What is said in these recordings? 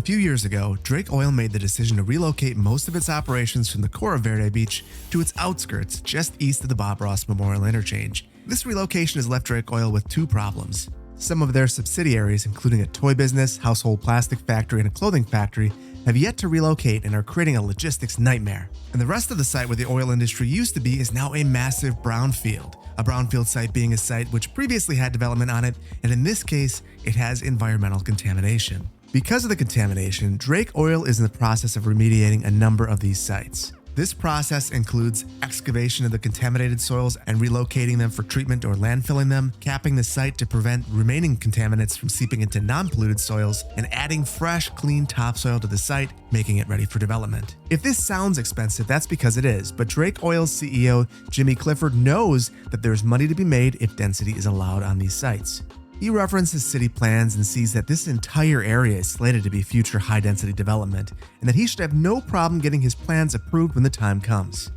few years ago, Drake Oil made the decision to relocate most of its operations from the core of Verde Beach to its outskirts just east of the Bob Ross Memorial Interchange. This relocation has left Drake Oil with two problems. Some of their subsidiaries, including a toy business, household plastic factory, and a clothing factory, have yet to relocate and are creating a logistics nightmare. And the rest of the site where the oil industry used to be is now a massive brownfield. A brownfield site being a site which previously had development on it, and in this case, it has environmental contamination. Because of the contamination, Drake Oil is in the process of remediating a number of these sites. This process includes excavation of the contaminated soils and relocating them for treatment or landfilling them, capping the site to prevent remaining contaminants from seeping into non-polluted soils, and adding fresh, clean topsoil to the site, making it ready for development. If this sounds expensive, that's because it is, but Drake Oil's CEO, Jimmy Clifford, knows that there's money to be made if density is allowed on these sites. He references city plans and sees that this entire area is slated to be future high-density development, and that he should have no problem getting his plans approved when the time comes.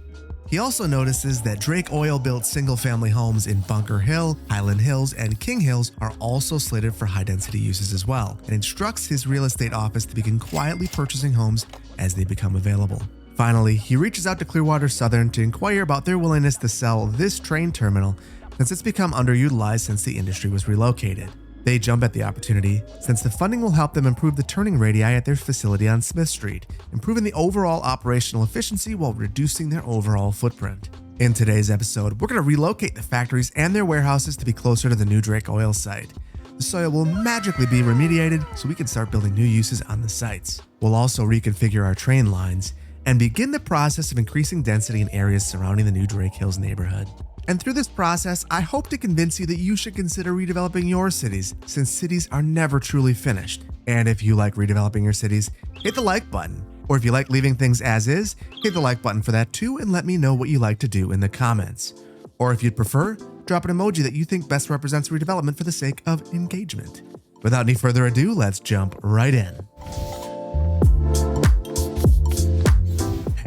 He also notices that Drake Oil built single-family homes in Bunker Hill, Highland Hills, and King Hills are also slated for high-density uses as well, and instructs his real estate office to begin quietly purchasing homes as they become available. Finally, he reaches out to Clearwater Southern to inquire about their willingness to sell this train terminal, since it's become underutilized since the industry was relocated. They jump at the opportunity, since the funding will help them improve the turning radii at their facility on Smith Street, improving the overall operational efficiency while reducing their overall footprint. In today's episode, we're going to relocate the factories and their warehouses to be closer to the new Drake Oil site. The soil will magically be remediated so we can start building new uses on the sites. We'll also reconfigure our train lines and begin the process of increasing density in areas surrounding the new Drake Hills neighborhood. And through this process, I hope to convince you that you should consider redeveloping your cities, since cities are never truly finished. And if you like redeveloping your cities, hit the like button. Or if you like leaving things as is, hit the like button for that too, and let me know what you like to do in the comments. Or if you'd prefer, drop an emoji that you think best represents redevelopment for the sake of engagement. Without any further ado, let's jump right in.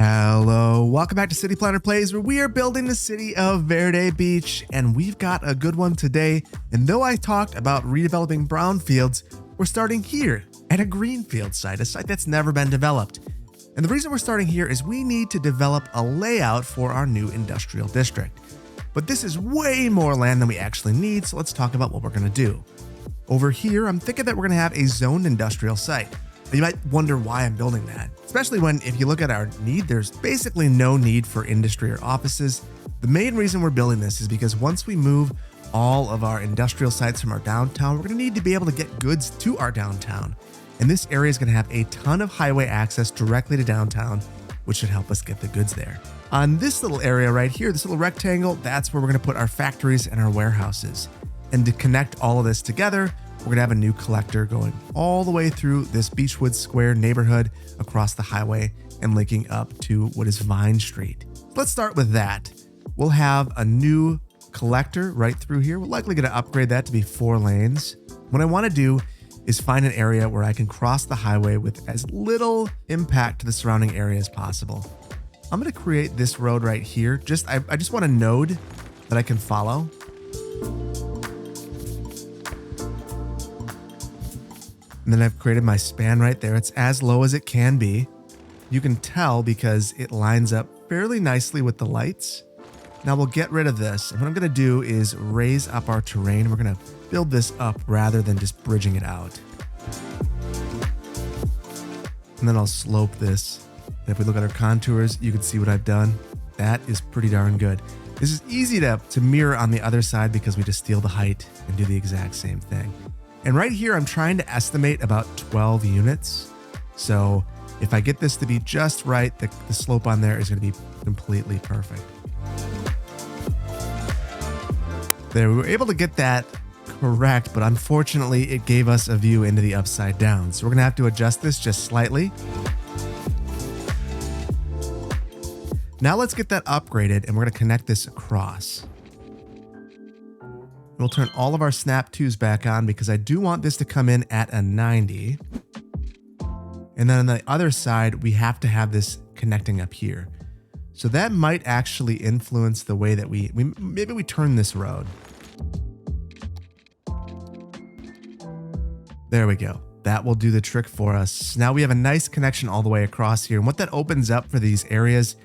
Hello, welcome back to City Planner Plays, where we are building the city of Verde Beach, and we've got a good one today. And though I talked about redeveloping brownfields, we're starting here at a greenfield site, a site that's never been developed. And the reason we're starting here is we need to develop a layout for our new industrial district. But this is way more land than we actually need, so let's talk about what we're going to do. Over here, I'm thinking that we're going to have a zoned industrial site. You might wonder why I'm building that, especially when, if you look at our need, there's basically no need for industry or offices. The main reason we're building this is because once we move all of our industrial sites from our downtown, we're going to need to be able to get goods to our downtown. And this area is going to have a ton of highway access directly to downtown, which should help us get the goods there. On this little area right here, this little rectangle, that's where we're going to put our factories and our warehouses. And to connect all of this together, we're going to have a new collector going all the way through this Beechwood Square neighborhood across the highway and linking up to what is Vine Street. Let's start with that. We'll have a new collector right through here. We're likely going to upgrade that to be 4 lanes. What I want to do is find an area where I can cross the highway with as little impact to the surrounding area as possible. I'm going to create this road right here. I just want a node that I can follow. And then I've created my span right there. It's as low as it can be. You can tell because it lines up fairly nicely with the lights. Now we'll get rid of this. And what I'm going to do is raise up our terrain. We're going to build this up rather than just bridging it out. And then I'll slope this. And if we look at our contours, you can see what I've done. That is pretty darn good. This is easy to mirror on the other side because we just steal the height and do the exact same thing. And right here, I'm trying to estimate about 12 units. So if I get this to be just right, the slope on there is going to be completely perfect. There, we were able to get that correct, but unfortunately it gave us a view into the upside down. So we're going to have to adjust this just slightly. Now let's get that upgraded and we're going to connect this across. We'll turn all of our snap 2s back on because I do want this to come in at a 90. And then on the other side, we have to have this connecting up here. So that might actually influence the way that maybe we turn this road. There we go. That will do the trick for us. Now we have a nice connection all the way across here. And what that opens up for these areas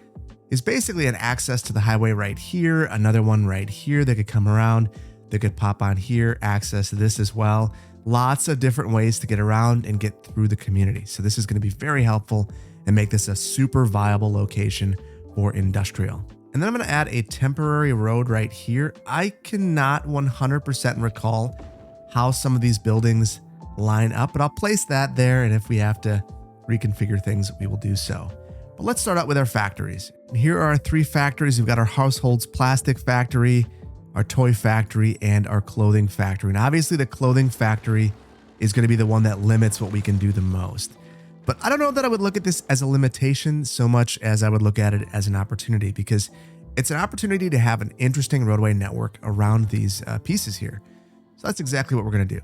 is basically an access to the highway right here, another one right here that could come around, that could pop on here, access to this as well. Lots of different ways to get around and get through the community. So this is going to be very helpful and make this a super viable location for industrial. And then I'm going to add a temporary road right here. I cannot 100% recall how some of these buildings line up, but I'll place that there. And if we have to reconfigure things, we will do so. But let's start out with our factories. Here are our 3 factories. We've got our households plastic factory, our toy factory, and our clothing factory. And obviously the clothing factory is going to be the one that limits what we can do the most. But I don't know that I would look at this as a limitation so much as I would look at it as an opportunity, because it's an opportunity to have an interesting roadway network around these pieces here. So that's exactly what we're going to do.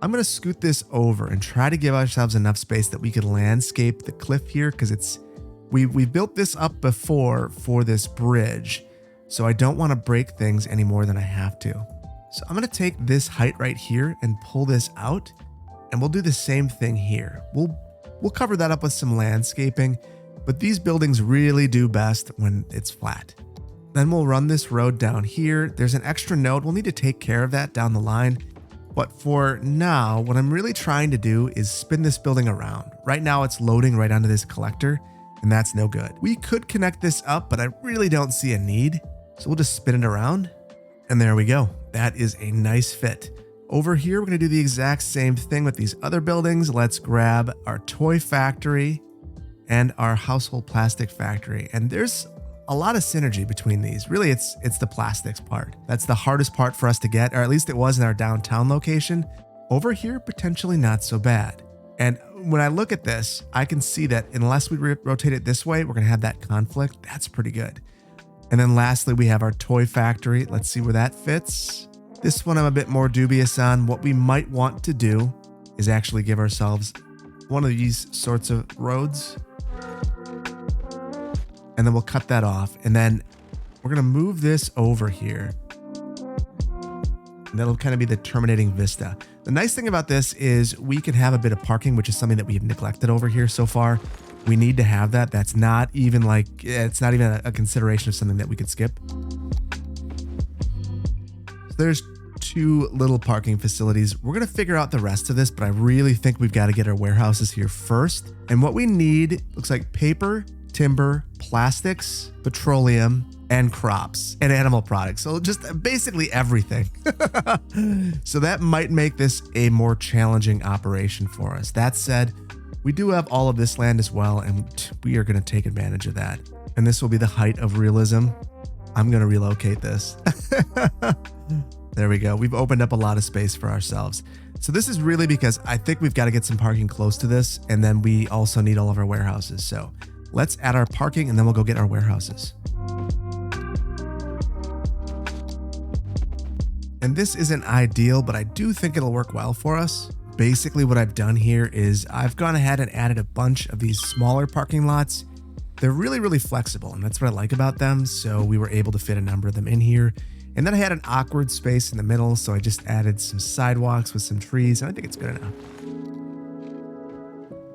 I'm going to scoot this over and try to give ourselves enough space that we could landscape the cliff here, because we built this up before for this bridge. So I don't want to break things any more than I have to. So I'm going to take this height right here and pull this out, and we'll do the same thing here. We'll cover that up with some landscaping, but these buildings really do best when it's flat. Then we'll run this road down here. There's an extra node. We'll need to take care of that down the line. But for now, what I'm really trying to do is spin this building around. Right now it's loading right onto this collector, and that's no good. We could connect this up, but I really don't see a need. So we'll just spin it around, and there we go. That is a nice fit. Over here, we're going to do the exact same thing with these other buildings. Let's grab our toy factory and our household plastic factory. And there's a lot of synergy between these. Really, it's the plastics part. That's the hardest part for us to get, or at least it was in our downtown location. Over here, potentially not so bad. And when I look at this, I can see that unless we rotate it this way, we're going to have that conflict. That's pretty good. And then lastly, we have our toy factory. Let's see where that fits. This one I'm a bit more dubious on. What we might want to do is actually give ourselves one of these sorts of roads. And then we'll cut that off. And then we're going to move this over here. And that'll kind of be the terminating vista. The nice thing about this is we can have a bit of parking, which is something that we've neglected over here so far. We need to have that. That's not even like, it's not even a consideration of something that we could skip. So there's 2 little parking facilities. We're going to figure out the rest of this, but I really think we've got to get our warehouses here first. And what we need looks like paper, timber, plastics, petroleum, and crops and animal products. So just basically everything. So that might make this a more challenging operation for us. That said, we do have all of this land as well, and we are going to take advantage of that. And this will be the height of realism. I'm going to relocate this. There we go. We've opened up a lot of space for ourselves. So this is really because I think we've got to get some parking close to this, and then we also need all of our warehouses. So let's add our parking, and then we'll go get our warehouses. And this isn't ideal, but I do think it'll work well for us. Basically what I've done here is I've gone ahead and added a bunch of these smaller parking lots. They're really, really flexible, and that's what I like about them. So we were able to fit a number of them in here. And then I had an awkward space in the middle, so I just added some sidewalks with some trees, and I think it's good enough.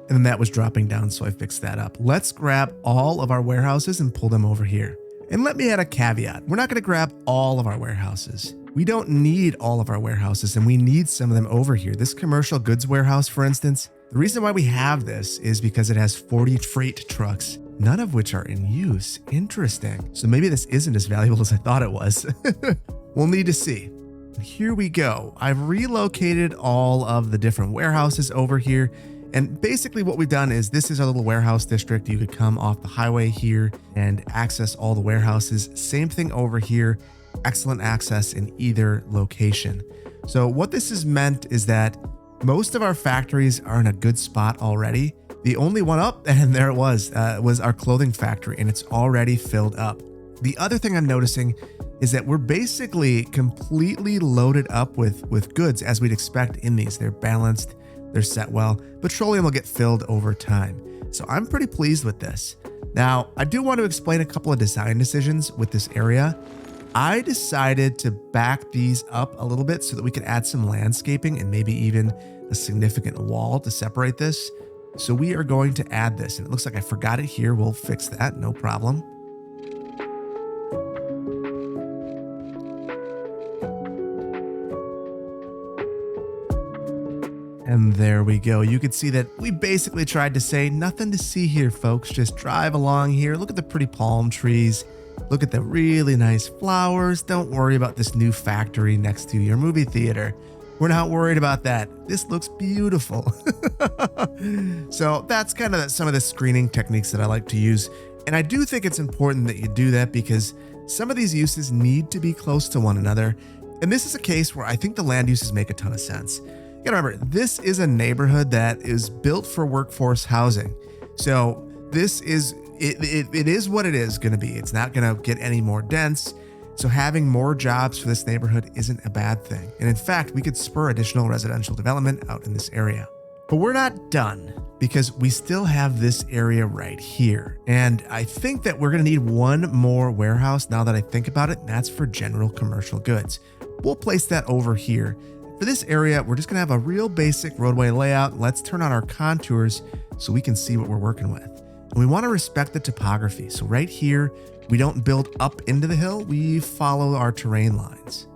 And then that was dropping down, so I fixed that up. Let's grab all of our warehouses and pull them over here. And let me add a caveat. We're not going to grab all of our warehouses. We don't need all of our warehouses, and we need some of them over here. This commercial goods warehouse, for instance, the reason why we have this is because it has 40 freight trucks, none of which are in use. Interesting. So maybe this isn't as valuable as I thought it was. We'll need to see. Here we go. I've relocated all of the different warehouses over here. And basically what we've done is this is our little warehouse district. You could come off the highway here and access all the warehouses. Same thing over here. Excellent access in either location. So what this has meant is that most of our factories are in a good spot already. The only one up, and there it was our clothing factory, and it's already filled up. The other thing I'm noticing is that we're basically completely loaded up with goods as we'd expect in these. They're balanced, they're set well. Petroleum will get filled over time. So I'm pretty pleased with this. Now, I do want to explain a couple of design decisions with this area. I decided to back these up a little bit so that we could add some landscaping and maybe even a significant wall to separate this. So we are going to add this, and it looks like I forgot it here. We'll fix that, no problem. And there we go. You can see that we basically tried to say nothing to see here, folks. Just drive along here. Look at the pretty palm trees. Look at the really nice flowers. Don't worry about this new factory next to your movie theater. We're not worried about that. This looks beautiful. So that's kind of some of the screening techniques that I like to use. And I do think it's important that you do that because some of these uses need to be close to one another. And this is a case where I think the land uses make a ton of sense. You gotta remember, this is a neighborhood that is built for workforce housing. So this is, it is what it is gonna be. It's not gonna get any more dense. So having more jobs for this neighborhood isn't a bad thing. And in fact, we could spur additional residential development out in this area. But we're not done because we still have this area right here. And I think that we're gonna need one more warehouse now that I think about it, and that's for general commercial goods. We'll place that over here. For this area, we're just gonna have a real basic roadway layout. Let's turn on our contours so we can see what we're working with. And we wanna respect the topography. So right here, we don't build up into the hill, we follow our terrain lines.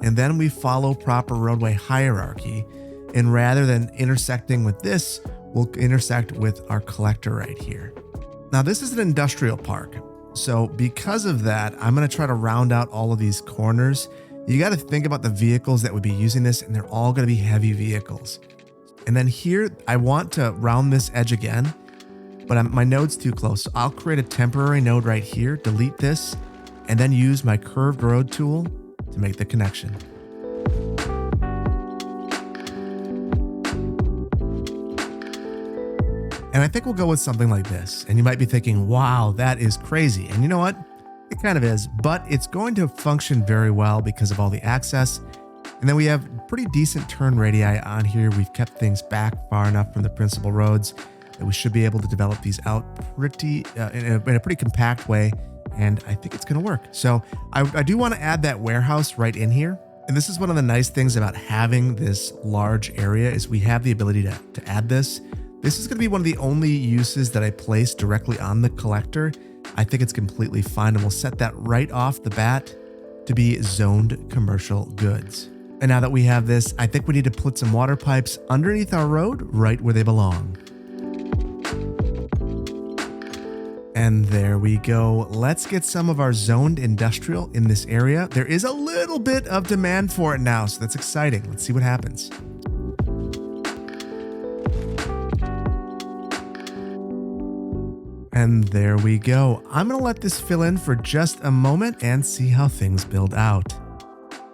And then we follow proper roadway hierarchy. And rather than intersecting with this, we'll intersect with our collector right here. Now this is an industrial park. So because of that, I'm gonna try to round out all of these corners. You got to think about the vehicles that would be using this, and they're all going to be heavy vehicles. And then here, I want to round this edge again, but my node's too close. So I'll create a temporary node right here, delete this, and then use my curved road tool to make the connection. And I think we'll go with something like this. And you might be thinking, wow, that is crazy. And you know what? It kind of is, but it's going to function very well because of all the access. And then we have pretty decent turn radii on here. We've kept things back far enough from the principal roads that we should be able to develop these out pretty in a pretty compact way. And I think it's going to work. So I do want to add that warehouse right in here. And this is one of the nice things about having this large area is we have the ability to add this. This is going to be one of the only uses that I place directly on the collector. I think it's completely fine, and we'll set that right off the bat to be zoned commercial goods. And now that we have this, I think we need to put some water pipes underneath our road right where they belong. And there we go. Let's get some of our zoned industrial in this area. There is a little bit of demand for it now, so that's exciting. Let's see what happens. And there we go. I'm gonna let this fill in for just a moment and see how things build out.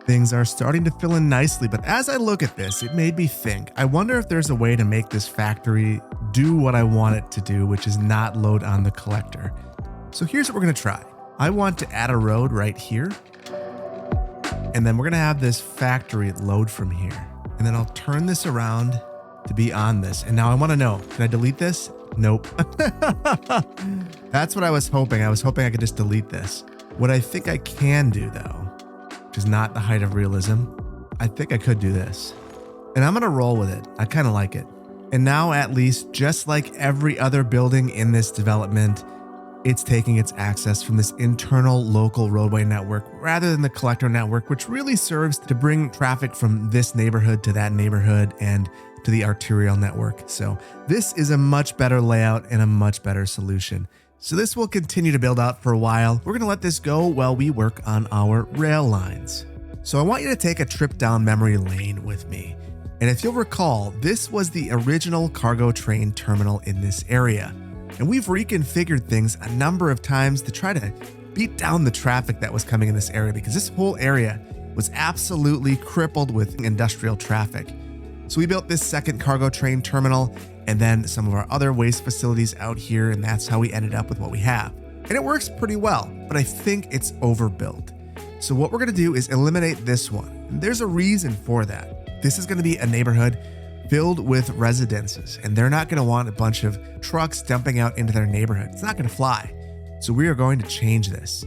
Things are starting to fill in nicely, but as I look at this, it made me think, I wonder if there's a way to make this factory do what I want it to do, which is not load on the collector. So here's what we're gonna try. I want to add a road right here, and then we're gonna have this factory load from here. And then I'll turn this around to be on this. And now I wanna know, can I delete this? Nope. That's what I was hoping. I was hoping I could just delete this. What I think I can do though, which is not the height of realism, I think I could do this. And I'm gonna roll with it. I kind of like it. And now at least, just like every other building in this development, it's taking its access from this internal local roadway network rather than the collector network, which really serves to bring traffic from this neighborhood to that neighborhood and to the arterial network. So this is a much better layout and a much better solution. So this will continue to build out for a while. We're gonna let this go while we work on our rail lines. So I want you to take a trip down memory lane with me. And if you'll recall, this was the original cargo train terminal in this area. And we've reconfigured things a number of times to try to beat down the traffic that was coming in this area, because this whole area was absolutely crippled with industrial traffic. So we built this second cargo train terminal and then some of our other waste facilities out here, and that's how we ended up with what we have. And it works pretty well, but I think it's overbuilt. So what we're gonna do is eliminate this one. And there's a reason for that. This is gonna be a neighborhood filled with residences, and they're not gonna want a bunch of trucks dumping out into their neighborhood. It's not gonna fly. So we are going to change this.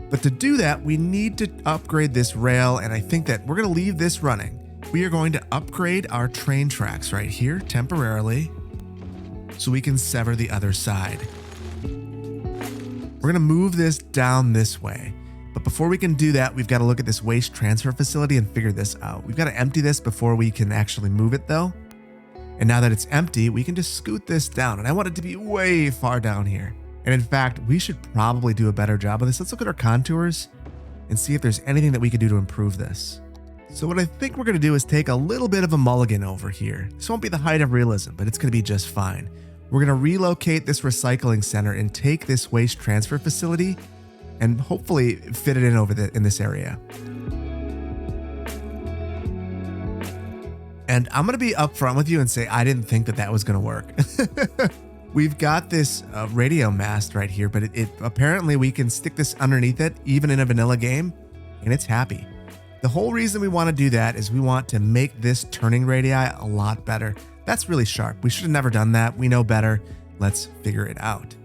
But to do that, we need to upgrade this rail, and I think that we're gonna leave this running. we are going to upgrade our train tracks right here temporarily so we can sever the other side. We're going to move this down this way. But before we can do that, we've got to look at this waste transfer facility and figure this out. We've got to empty this before we can actually move it though. And now that it's empty, we can just scoot this down. And I want it to be way far down here. And in fact, we should probably do a better job of this. Let's look at our contours and see if there's anything that we could do to improve this. So what I think we're going to do is take a little bit of a mulligan over here. This won't be the height of realism, but it's going to be just fine. We're going to relocate this recycling center and take this waste transfer facility and hopefully fit it in in this area. And I'm going to be upfront with you and say I didn't think that that was going to work. We've got this radio mast right here, but it apparently we can stick this underneath it even in a vanilla game and it's happy. The whole reason we want to do that is we want to make this turning radii a lot better. That's really sharp. We should have never done that. We know better. Let's figure it out.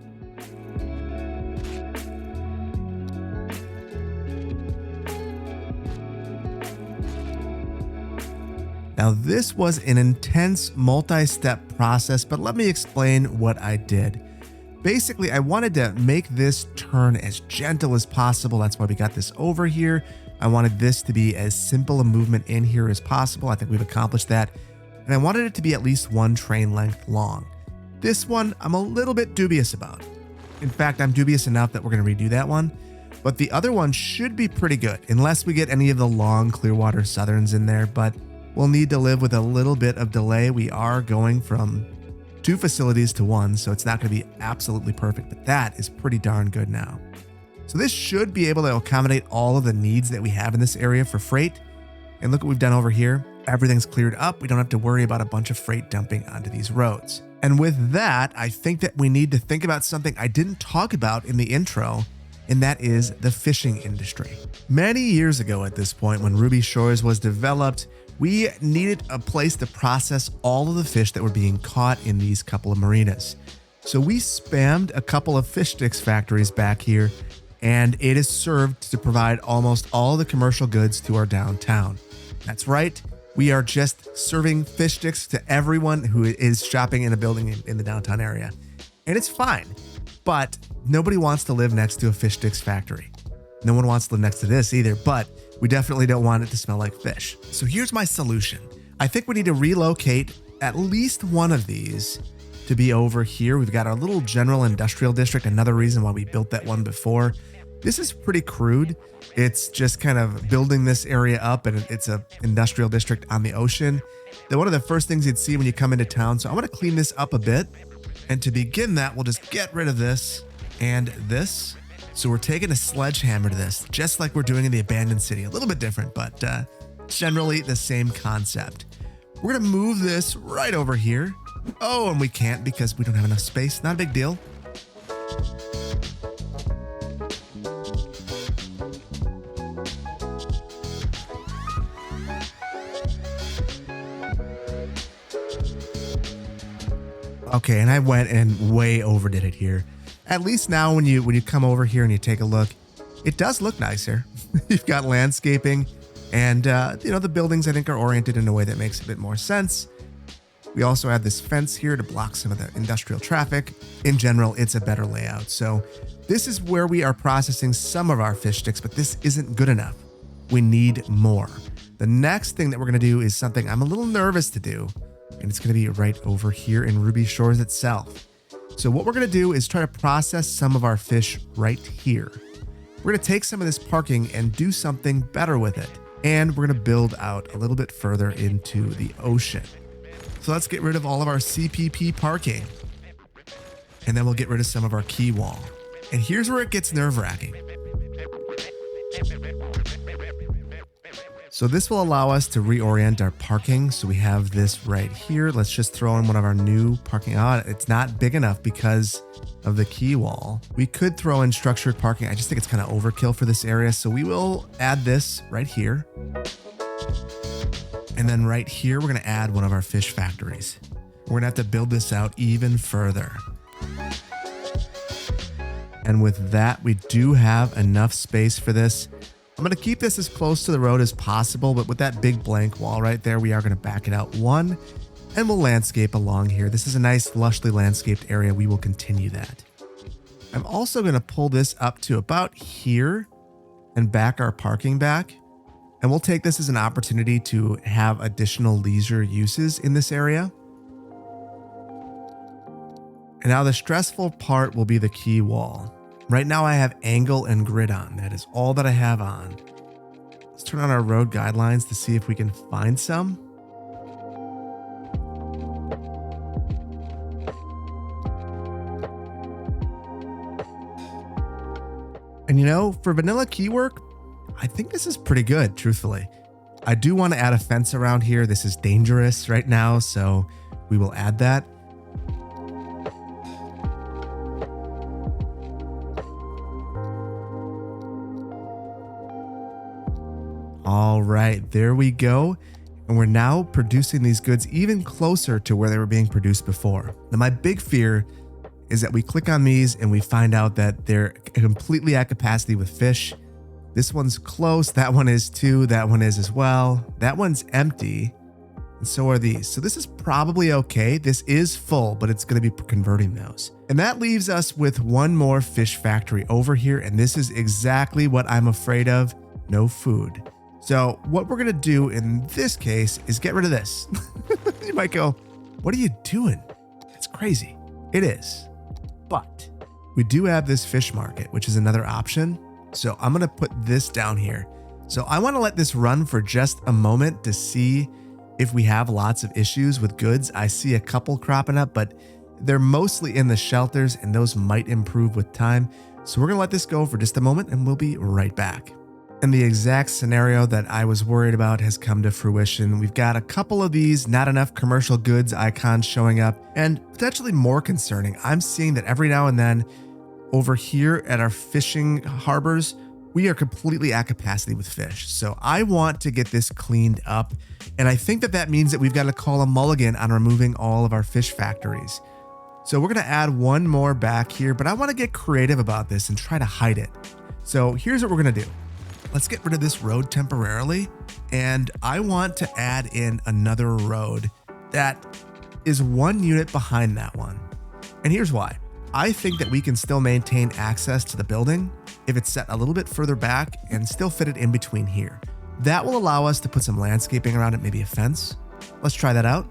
Now, this was an intense multi-step process, but let me explain what I did. Basically, I wanted to make this turn as gentle as possible. That's why we got this over here. I wanted this to be as simple a movement in here as possible. I think we've accomplished that. And I wanted it to be at least one train length long. This one, I'm a little bit dubious about. In fact, I'm dubious enough that we're going to redo that one. But the other one should be pretty good, unless we get any of the long Clearwater Southerns in there. But we'll need to live with a little bit of delay. We are going from 2 facilities to 1, so it's not going to be absolutely perfect, but that is pretty darn good now. So this should be able to accommodate all of the needs that we have in this area for freight. And look what we've done over here. Everything's cleared up. We don't have to worry about a bunch of freight dumping onto these roads. And with that, I think that we need to think about something I didn't talk about in the intro, and that is the fishing industry. Many years ago at this point, when Ruby Shores was developed, we needed a place to process all of the fish that were being caught in these couple of marinas. So we spammed a couple of Fishsticks factories back here, and it is served to provide almost all the commercial goods to our downtown. That's right. We are just serving fish sticks to everyone who is shopping in a building in the downtown area. And it's fine, but nobody wants to live next to a fish sticks factory. No one wants to live next to this either, but we definitely don't want it to smell like fish. So here's my solution. I think we need to relocate at least one of these to be over here. We've got our little general industrial district, another reason why we built that one before. This is pretty crude. It's just kind of building this area up, and it's a industrial district on the ocean. Then one of the first things you'd see when you come into town. So I'm going to clean this up a bit. And to begin that, we'll just get rid of this and this. So we're taking a sledgehammer to this, just like we're doing in the abandoned city. A little bit different, but generally the same concept. We're going to move this right over here. Oh, and we can't because we don't have enough space. Not a big deal. Okay, and I went and way overdid it here. At least now when you come over here and you take a look, it does look nicer. You've got landscaping and the buildings I think are oriented in a way that makes a bit more sense. We also have this fence here to block some of the industrial traffic. In general, it's a better layout. So this is where we are processing some of our fish sticks, but this isn't good enough. We need more. The next thing that we're going to do is something I'm a little nervous to do, and it's going to be right over here in Ruby Shores itself. So what we're going to do is try to process some of our fish right here. We're going to take some of this parking and do something better with it. And we're going to build out a little bit further into the ocean. So let's get rid of all of our CPP parking. And then we'll get rid of some of our quay wall. And here's where it gets nerve-wracking. So this will allow us to reorient our parking. So we have this right here. Let's just throw in one of our new parking. It's not big enough because of the quay wall. We could throw in structured parking. I just think it's kind of overkill for this area. So we will add this right here. And then right here, we're going to add one of our fish factories. We're going to have to build this out even further. And with that, we do have enough space for this. I'm going to keep this as close to the road as possible, but with that big blank wall right there, we are going to back it out one, and we'll landscape along here. This is a nice, lushly landscaped area. We will continue that. I'm also going to pull this up to about here and back our parking back. And we'll take this as an opportunity to have additional leisure uses in this area. And now the stressful part will be the key wall. Right now I have angle and grid on. That is all that I have on. Let's turn on our road guidelines to see if we can find some. And you know, for vanilla key work, I think this is pretty good, truthfully. I do want to add a fence around here. This is dangerous right now, so we will add that. All right, there we go. And we're now producing these goods even closer to where they were being produced before. Now, my big fear is that we click on these and we find out that they're completely at capacity with fish. This one's close, that one is too, that one is as well. That one's empty, and so are these. So this is probably okay. This is full, but it's gonna be converting those. And that leaves us with one more fish factory over here, and this is exactly what I'm afraid of, no food. So what we're gonna do in this case is get rid of this. You might go, what are you doing? It's crazy. It is, but we do have this fish market, which is another option. So I'm going to put this down here. So I want to let this run for just a moment to see if we have lots of issues with goods. I see a couple cropping up, but they're mostly in the shelters and those might improve with time. So we're going to let this go for just a moment and we'll be right back. And the exact scenario that I was worried about has come to fruition. We've got a couple of these not enough commercial goods icons showing up, and potentially more concerning, I'm seeing that every now and then over here at our fishing harbors, we are completely at capacity with fish. So I want to get this cleaned up. And I think that that means that we've got to call a mulligan on removing all of our fish factories. So we're going to add one more back here, but I want to get creative about this and try to hide it. So here's what we're going to do. Let's get rid of this road temporarily. And I want to add in another road that is one unit behind that one. And here's why. I think that we can still maintain access to the building if it's set a little bit further back and still fit it in between here. That will allow us to put some landscaping around it, maybe a fence. Let's try that out.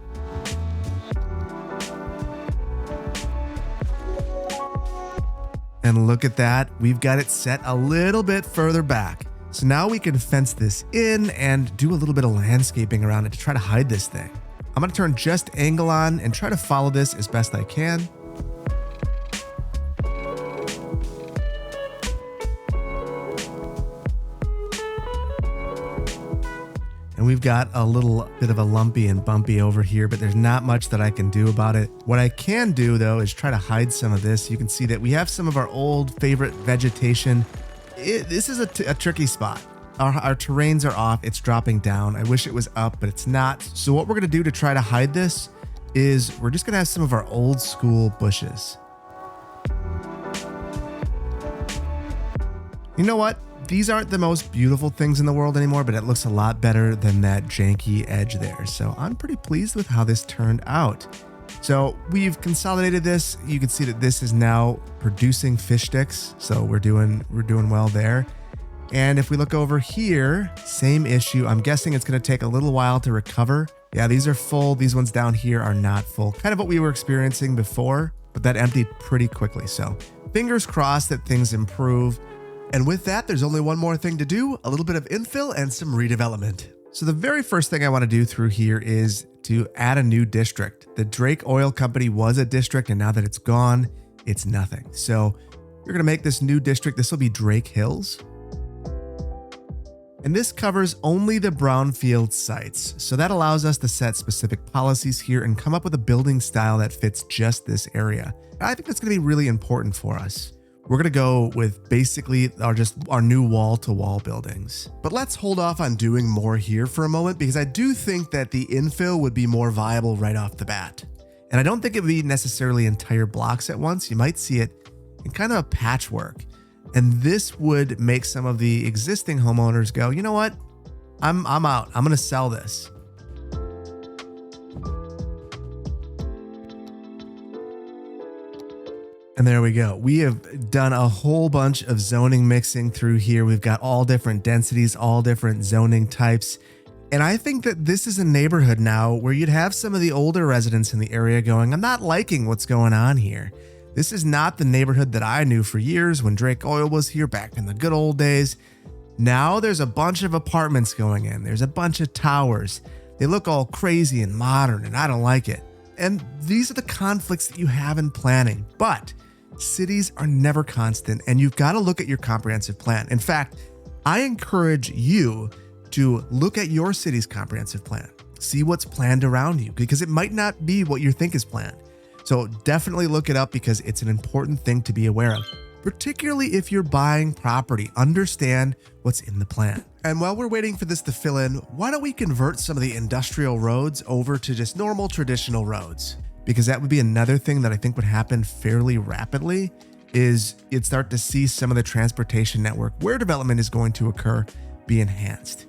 And look at that, we've got it set a little bit further back. So now we can fence this in and do a little bit of landscaping around it to try to hide this thing. I'm gonna turn just angle on and try to follow this as best I can. And we've got a little bit of a lumpy and bumpy over here, but there's not much that I can do about it. What I can do though is try to hide some of this. You can see that we have some of our old favorite vegetation. This is a tricky spot. Our terrains are off, it's dropping down. I wish it was up, but it's not. So what we're gonna do to try to hide this is we're just gonna have some of our old school bushes. You know what? These aren't the most beautiful things in the world anymore, but it looks a lot better than that janky edge there. So I'm pretty pleased with how this turned out. So we've consolidated this. You can see that this is now producing fish sticks. So we're doing well there. And if we look over here, same issue. I'm guessing it's going to take a little while to recover. Yeah, these are full. These ones down here are not full. Kind of what we were experiencing before, but that emptied pretty quickly. So fingers crossed that things improve. And with that, there's only one more thing to do, a little bit of infill and some redevelopment. So the very first thing I want to do through here is to add a new district. The Drake Oil Company was a district, and now that it's gone, it's nothing. So we're going to make this new district. This will be Drake Hills. And this covers only the brownfield sites. So that allows us to set specific policies here and come up with a building style that fits just this area. And I think that's going to be really important for us. We're going to go with basically our new wall-to-wall buildings. But let's hold off on doing more here for a moment, because I do think that the infill would be more viable right off the bat. And I don't think it would be necessarily entire blocks at once. You might see it in kind of a patchwork. And this would make some of the existing homeowners go, you know what? I'm out. I'm going to sell this. And there we go. We have done a whole bunch of zoning mixing through here. We've got all different densities, all different zoning types. And I think that this is a neighborhood now where you'd have some of the older residents in the area going, I'm not liking what's going on here. This is not the neighborhood that I knew for years when Drake Oil was here back in the good old days. Now there's a bunch of apartments going in. There's a bunch of towers. They look all crazy and modern, and I don't like it. And these are the conflicts that you have in planning. But cities are never constant, and you've got to look at your comprehensive plan. In fact, I encourage you to look at your city's comprehensive plan. See what's planned around you, because it might not be what you think is planned. So definitely look it up, because it's an important thing to be aware of, particularly if you're buying property. Understand what's in the plan. And while we're waiting for this to fill in, why don't we convert some of the industrial roads over to just normal traditional roads? Because that would be another thing that I think would happen fairly rapidly, is you'd start to see some of the transportation network where development is going to occur be enhanced.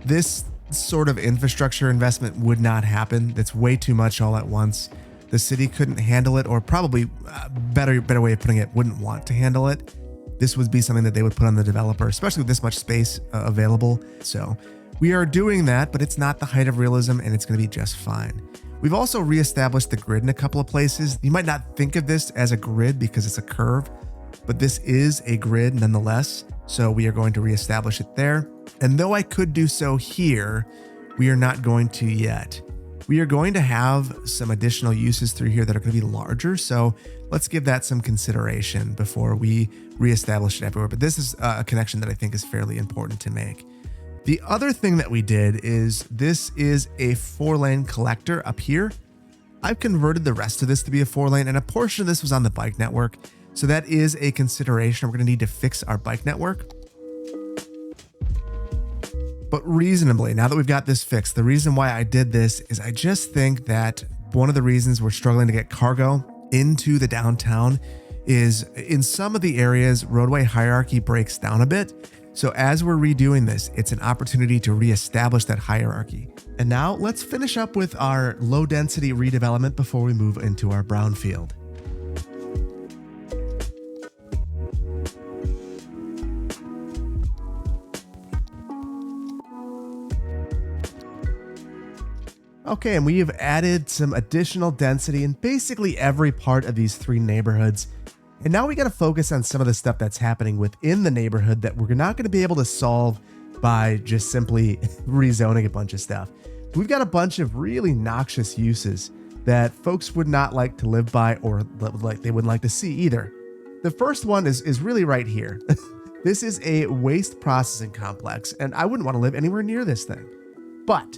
This sort of infrastructure investment would not happen. That's way too much all at once. The city couldn't handle it, or probably better way of putting it, wouldn't want to handle it. This would be something that they would put on the developer, especially with this much space available. So we are doing that, but it's not the height of realism, and it's going to be just fine. We've also reestablished the grid in a couple of places. You might not think of this as a grid because it's a curve, but this is a grid nonetheless. So we are going to reestablish it there. And though I could do so here, we are not going to yet. We are going to have some additional uses through here that are going to be larger. So let's give that some consideration before we reestablish it everywhere. But this is a connection that I think is fairly important to make. The other thing that we did is this is a 4-lane collector up here. I've converted the rest of this to be a 4-lane, and a portion of this was on the bike network. So that is a consideration. We're going to need to fix our bike network. But reasonably, now that we've got this fixed, the reason why I did this is I just think that one of the reasons we're struggling to get cargo into the downtown is in some of the areas, roadway hierarchy breaks down a bit. So as we're redoing this, it's an opportunity to reestablish that hierarchy. And now let's finish up with our low density redevelopment before we move into our brownfield. Okay, and we have added some additional density in basically every part of these 3 neighborhoods. And now we got to focus on some of the stuff that's happening within the neighborhood that we're not going to be able to solve by just simply rezoning a bunch of stuff. We've got a bunch of really noxious uses that folks would not like to live by, or like they wouldn't like to see either. The first one is really right here. This is a waste processing complex, and I wouldn't want to live anywhere near this thing. But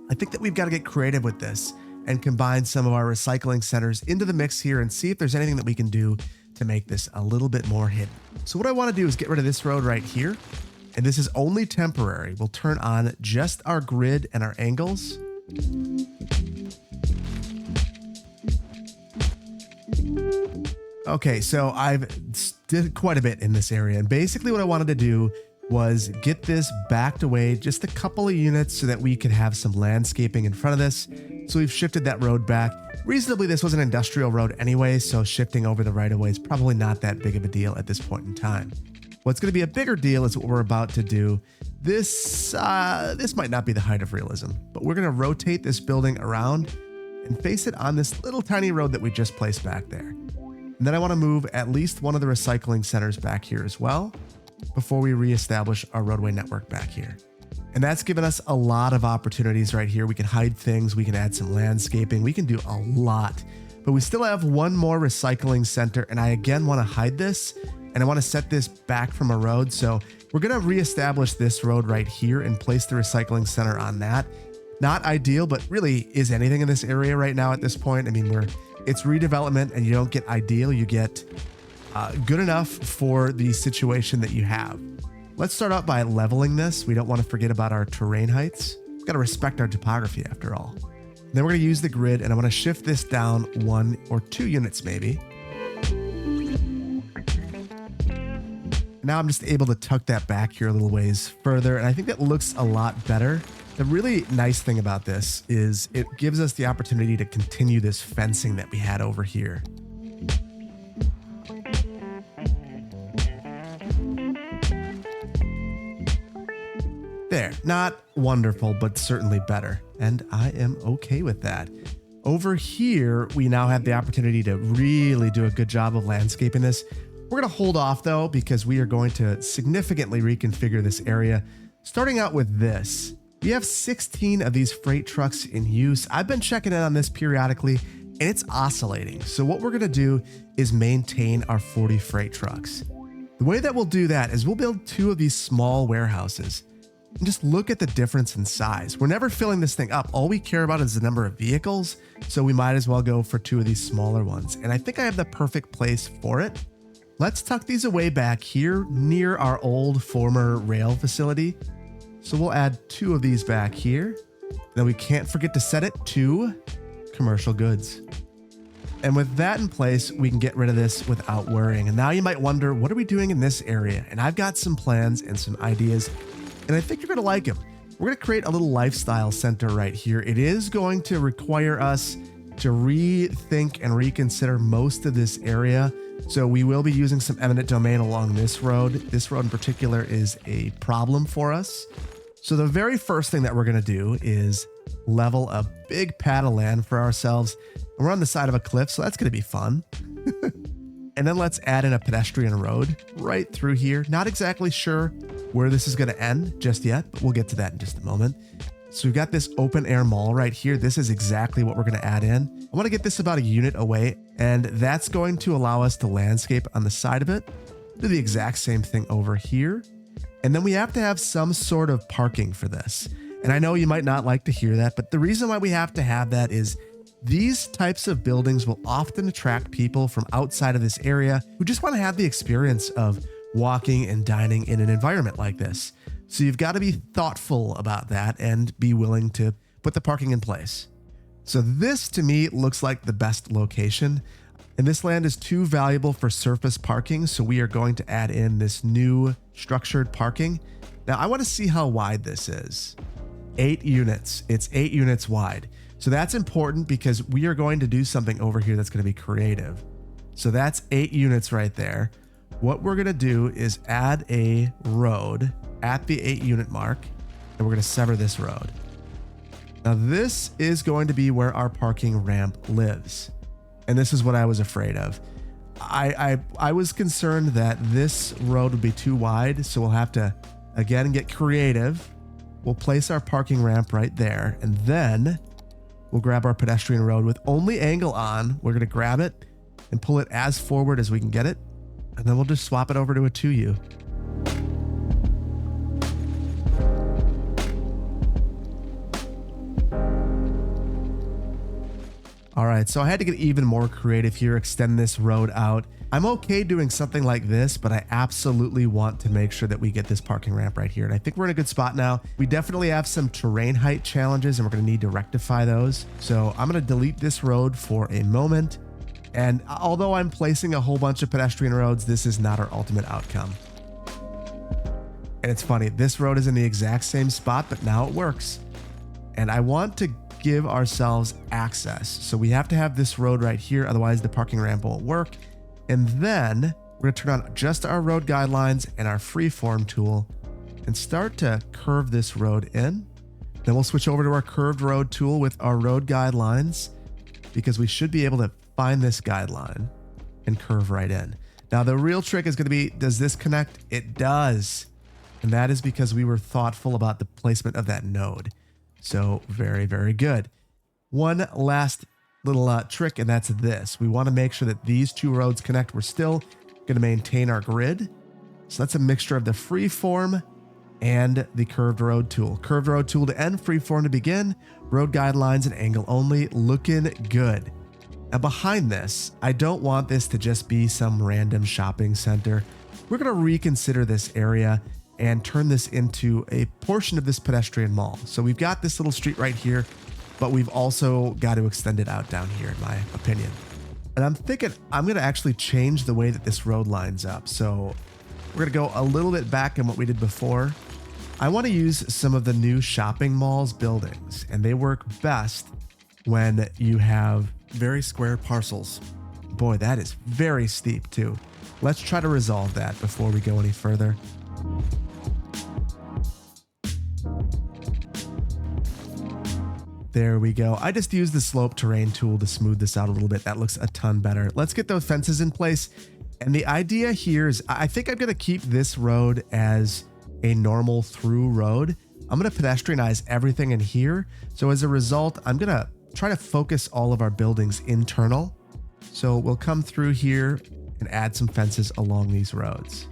I think that we've got to get creative with this and combine some of our recycling centers into the mix here and see if there's anything that we can do to make this a little bit more hidden. So what I want to do is get rid of this road right here. And this is only temporary. We'll turn on just our grid and our angles. Okay, so I've did quite a bit in this area. And basically what I wanted to do was get this backed away just a couple of units so that we could have some landscaping in front of this. So we've shifted that road back. Reasonably, this was an industrial road anyway, so shifting over the right-of-way is probably not that big of a deal at this point in time. What's going to be a bigger deal is what we're about to do. This might not be the height of realism, but we're going to rotate this building around and face it on this little tiny road that we just placed back there. And then I want to move at least one of the recycling centers back here as well before we reestablish our roadway network back here. And that's given us a lot of opportunities right here. We can hide things, we can add some landscaping, we can do a lot. But we still have one more recycling center, and I again want to hide this, and I want to set this back from a road. So we're going to reestablish this road right here and place the recycling center on that. Not ideal, but really is anything in this area right now at this point. I mean, it's redevelopment, and you don't get ideal, you get good enough for the situation that you have. Let's start out by leveling this. We don't want to forget about our terrain heights. We've got to respect our topography after all. Then we're going to use the grid, and I want to shift this down 1 or 2 units maybe. Now I'm just able to tuck that back here a little ways further, and I think that looks a lot better. The really nice thing about this is it gives us the opportunity to continue this fencing that we had over here. There, not wonderful, but certainly better, and I am okay with that. Over here, we now have the opportunity to really do a good job of landscaping this. We're going to hold off though, because we are going to significantly reconfigure this area. Starting out with this, we have 16 of these freight trucks in use. I've been checking in on this periodically and it's oscillating. So what we're going to do is maintain our 40 freight trucks. The way that we'll do that is we'll build 2 of these small warehouses and just look at the difference in size. We're never filling this thing up. All we care about is the number of vehicles. So we might as well go for 2 of these smaller ones. And I think I have the perfect place for it. Let's tuck these away back here near our old former rail facility. So we'll add 2 of these back here. Then we can't forget to set it to commercial goods. And with that in place, we can get rid of this without worrying. And now you might wonder, what are we doing in this area? And I've got some plans and some ideas, and I think you're going to like them. We're going to create a little lifestyle center right here. It is going to require us to rethink and reconsider most of this area. So we will be using some eminent domain along this road. This road in particular is a problem for us. So the very first thing that we're going to do is level a big pad of land for ourselves. And we're on the side of a cliff, so that's going to be fun. And then let's add in a pedestrian road right through here. Not exactly sure where this is going to end just yet, but we'll get to that in just a moment. So we've got this open air mall right here. This is exactly what we're going to add in. I want to get this about a unit away, and that's going to allow us to landscape on the side of it. Do the exact same thing over here. And then we have to have some sort of parking for this. And I know you might not like to hear that, but the reason why we have to have that is these types of buildings will often attract people from outside of this area who just want to have the experience of walking and dining in an environment like this. So you've got to be thoughtful about that and be willing to put the parking in place. So this to me looks like the best location. And this land is too valuable for surface parking. So we are going to add in this new structured parking. Now I want to see how wide this is. 8 units. It's 8 units wide. So that's important because we are going to do something over here that's going to be creative. So that's 8 units right there. What we're going to do is add a road at the 8 unit mark, and we're going to sever this road. Now this is going to be where our parking ramp lives. And this is what I was afraid of. I was concerned that this road would be too wide. So we'll have to, again, get creative. We'll place our parking ramp right there, and then we'll grab our pedestrian road with only angle on. We're going to grab it and pull it as forward as we can get it. And then we'll just swap it over to a 2U. All right, so I had to get even more creative here, extend this road out. I'm okay doing something like this, but I absolutely want to make sure that we get this parking ramp right here. And I think we're in a good spot now. We definitely have some terrain height challenges and we're gonna need to rectify those. So I'm gonna delete this road for a moment. And although I'm placing a whole bunch of pedestrian roads, this is not our ultimate outcome. And it's funny, this road is in the exact same spot, but now it works. And I want to give ourselves access. So we have to have this road right here, otherwise the parking ramp won't work. And then we're gonna turn on just our road guidelines and our freeform tool and start to curve this road in. Then we'll switch over to our curved road tool with our road guidelines because we should be able to find this guideline and curve right in. Now the real trick is gonna be, does this connect? It does. And that is because we were thoughtful about the placement of that node. So very, very good. One last little trick, and that's this. We want to make sure that these 2 roads connect. We're still going to maintain our grid. So that's a mixture of the freeform and the curved road tool. Curved road tool to end, freeform to begin, road guidelines and angle only, looking good. Now behind this, I don't want this to just be some random shopping center. We're going to reconsider this area and turn this into a portion of this pedestrian mall. So we've got this little street right here, but we've also got to extend it out down here, in my opinion. And I'm thinking I'm going to actually change the way that this road lines up. So We're going to go a little bit back in what we did before. I want to use some of the new shopping malls buildings, and they work best when you have very square parcels. Boy, that is very steep too. Let's try to resolve that before we go any further. There we go. I just used the slope terrain tool to smooth this out a little bit. That looks a ton better. Let's get those fences in place. And the idea here is I think I'm going to keep this road as a normal through road. I'm going to pedestrianize everything in here. So as a result, I'm going to try to focus all of our buildings internal. So we'll come through here and add some fences along these roads.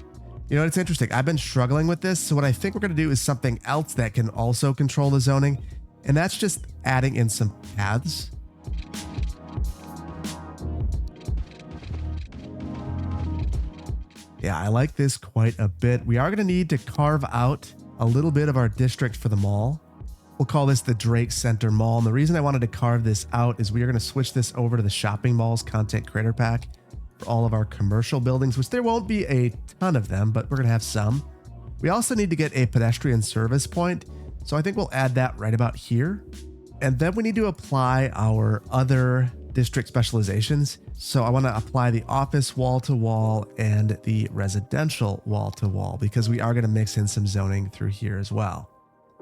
You know, it's interesting. I've been struggling with this. So what I think we're going to do is something else that can also control the zoning. And that's just adding in some paths. Yeah, I like this quite a bit. We are going to need to carve out a little bit of our district for the mall. We'll call this the Drake Center Mall. And the reason I wanted to carve this out is we are going to switch this over to the shopping malls content creator pack for all of our commercial buildings, which there won't be a ton of them, but we're going to have some. We also need to get a pedestrian service point. So I think we'll add that right about here. And then we need to apply our other district specializations. So I want to apply the office wall to wall and the residential wall to wall because we are going to mix in some zoning through here as well.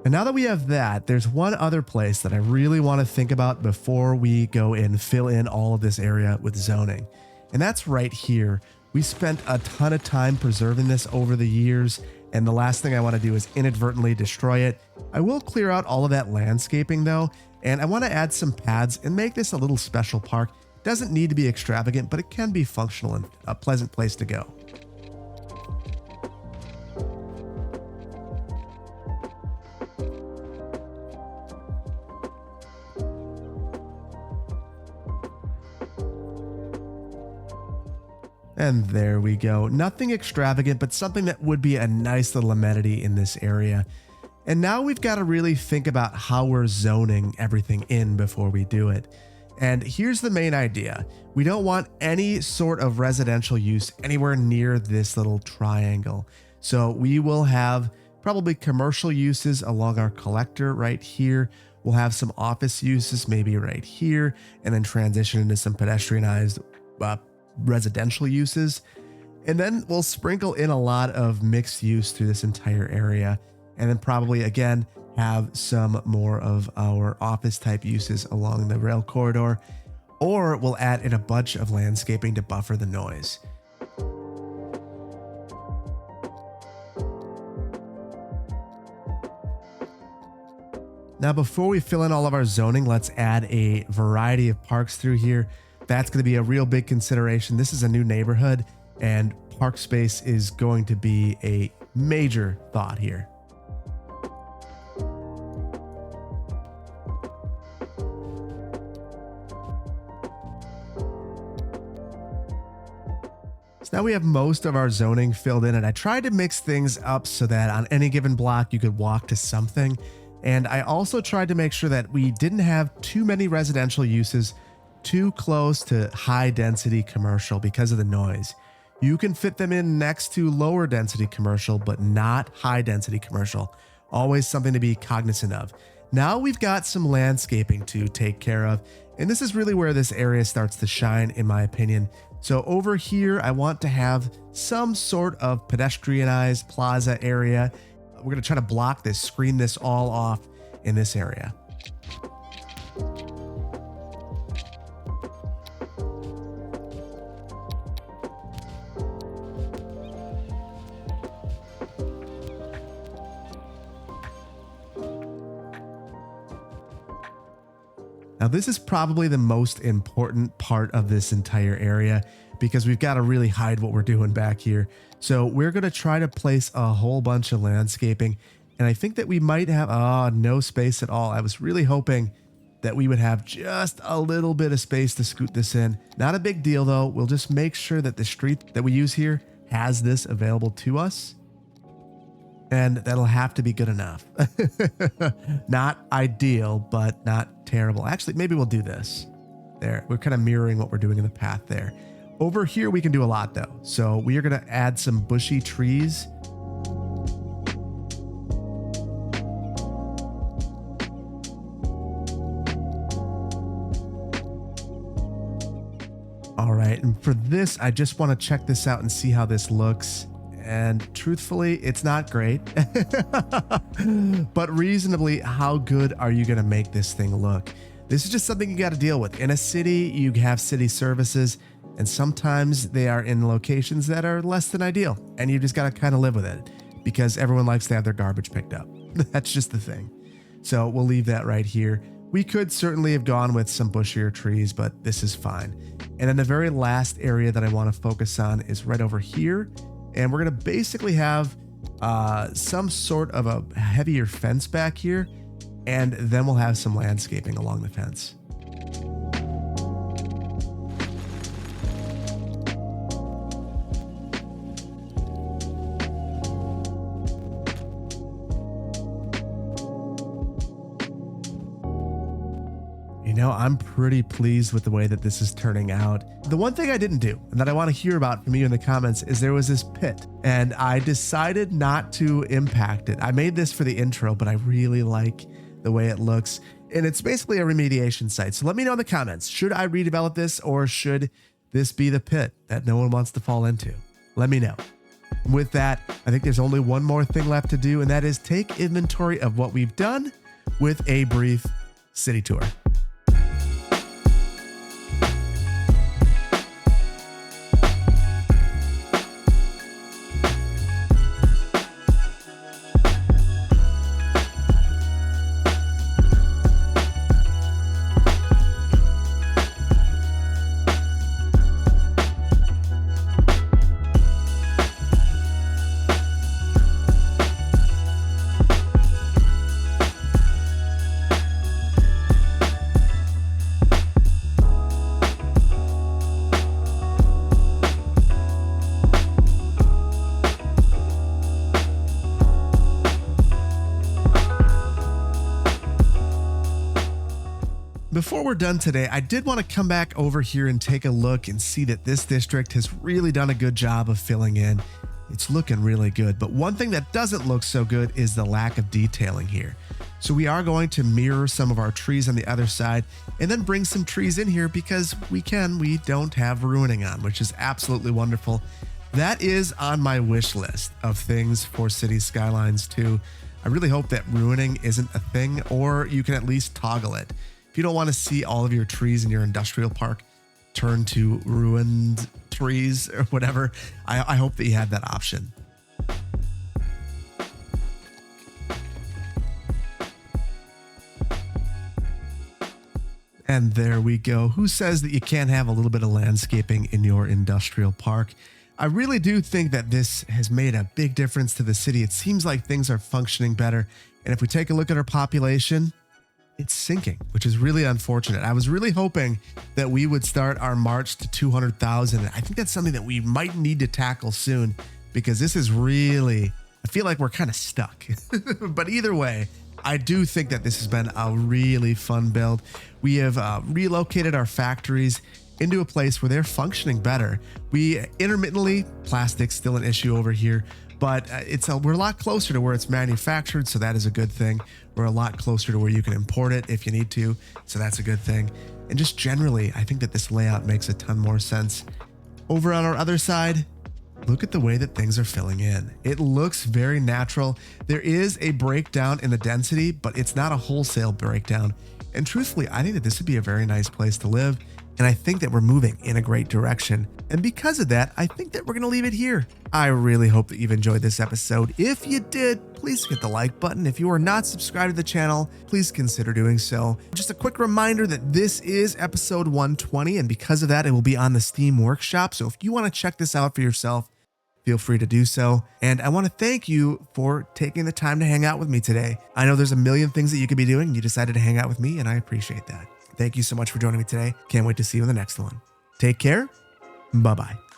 And now that we have that, there's one other place that I really want to think about before we go and fill in all of this area with zoning. And that's right here. We spent a ton of time preserving this over the years, and the last thing I want to do is inadvertently destroy it. I will clear out all of that landscaping though, and I want to add some paths and make this a little special park. It doesn't need to be extravagant, but it can be functional and a pleasant place to go. And there we go. Nothing extravagant, but something that would be a nice little amenity in this area. And now we've got to really think about how we're zoning everything in before we do it. And here's the main idea. We don't want any sort of residential use anywhere near this little triangle. So we will have probably commercial uses along our collector right here. We'll have some office uses maybe right here, and then transition into some pedestrianized residential uses. And then we'll sprinkle in a lot of mixed use through this entire area. And then probably again, have some more of our office type uses along the rail corridor, or we'll add in a bunch of landscaping to buffer the noise. Now, before we fill in all of our zoning, let's add a variety of parks through here. That's going to be a real big consideration. This is a new neighborhood, and park space is going to be a major thought here. So now we have most of our zoning filled in, and I tried to mix things up so that on any given block you could walk to something. And I also tried to make sure that we didn't have too many residential uses too close to high density commercial because of the noise. You can fit them in next to lower density commercial, but not high density commercial. Always something to be cognizant of. Now we've got some landscaping to take care of, and this is really where this area starts to shine in my opinion. So over here, I want to have some sort of pedestrianized plaza area. We're going to try to block this, screen this all off in this area. Now, this is probably the most important part of this entire area because we've got to really hide what we're doing back here. So we're going to try to place a whole bunch of landscaping, and I think that we might have no space at all. I was really hoping that we would have just a little bit of space to scoot this in. Not a big deal though. We'll just make sure that the street that we use here has this available to us. And that'll have to be good enough. Not ideal, but not terrible. Actually, maybe we'll do this. There, we're kind of mirroring what we're doing in the path there. Over here, we can do a lot though. So we are going to add some bushy trees. All right, and for this, I just want to check this out and see how this looks. And truthfully, it's not great, but reasonably, how good are you going to make this thing look? This is just something you got to deal with. In a city, you have city services, and sometimes they are in locations that are less than ideal, and you just got to kind of live with it because everyone likes to have their garbage picked up. That's just the thing. So we'll leave that right here. We could certainly have gone with some bushier trees, but this is fine. And then the very last area that I want to focus on is right over here. And we're going to basically have some sort of a heavier fence back here. And then we'll have some landscaping along the fence. You know, I'm pretty pleased with the way that this is turning out. The one thing I didn't do and that I want to hear about from you in the comments is there was this pit and I decided not to impact it. I made this for the intro, but I really like the way it looks. And it's basically a remediation site. So let me know in the comments, should I redevelop this or should this be the pit that no one wants to fall into? Let me know. With that, I think there's only one more thing left to do, and that is take inventory of what we've done with a brief city tour. Before we're done today, I did want to come back over here and take a look and see that this district has really done a good job of filling in. It's looking really good, but one thing that doesn't look so good is the lack of detailing here. So we are going to mirror some of our trees on the other side and then bring some trees in here because we don't have ruining on, which is absolutely wonderful. That is on my wish list of things for City Skylines 2. I really hope that ruining isn't a thing, or you can at least toggle it. If you don't want to see all of your trees in your industrial park turn to ruined trees or whatever, I hope that you had that option. And there we go. Who says that you can't have a little bit of landscaping in your industrial park? I really do think that this has made a big difference to the city. It seems like things are functioning better. And if we take a look at our population, it's sinking, which is really unfortunate. I was really hoping that we would start our march to 200,000. I think that's something that we might need to tackle soon because this is really, I feel like we're kind of stuck. But either way, I do think that this has been a really fun build. We have relocated our factories into a place where they're functioning better. We intermittently, plastic's still an issue over here, but we're a lot closer to where it's manufactured, so that is a good thing. We're a lot closer to where you can import it if you need to, so that's a good thing. And just generally, I think that this layout makes a ton more sense. Over on our other side, look at the way that things are filling in. It looks very natural. There is a breakdown in the density, but it's not a wholesale breakdown. And truthfully, I think that this would be a very nice place to live. And I think that we're moving in a great direction. And because of that, I think that we're going to leave it here. I really hope that you've enjoyed this episode. If you did, please hit the like button. If you are not subscribed to the channel, please consider doing so. Just a quick reminder that this is episode 120, and because of that, it will be on the Steam Workshop. So if you want to check this out for yourself, feel free to do so. And I want to thank you for taking the time to hang out with me today. I know there's a million things that you could be doing. You decided to hang out with me, and I appreciate that. Thank you so much for joining me today. Can't wait to see you in the next one. Take care. Bye-bye.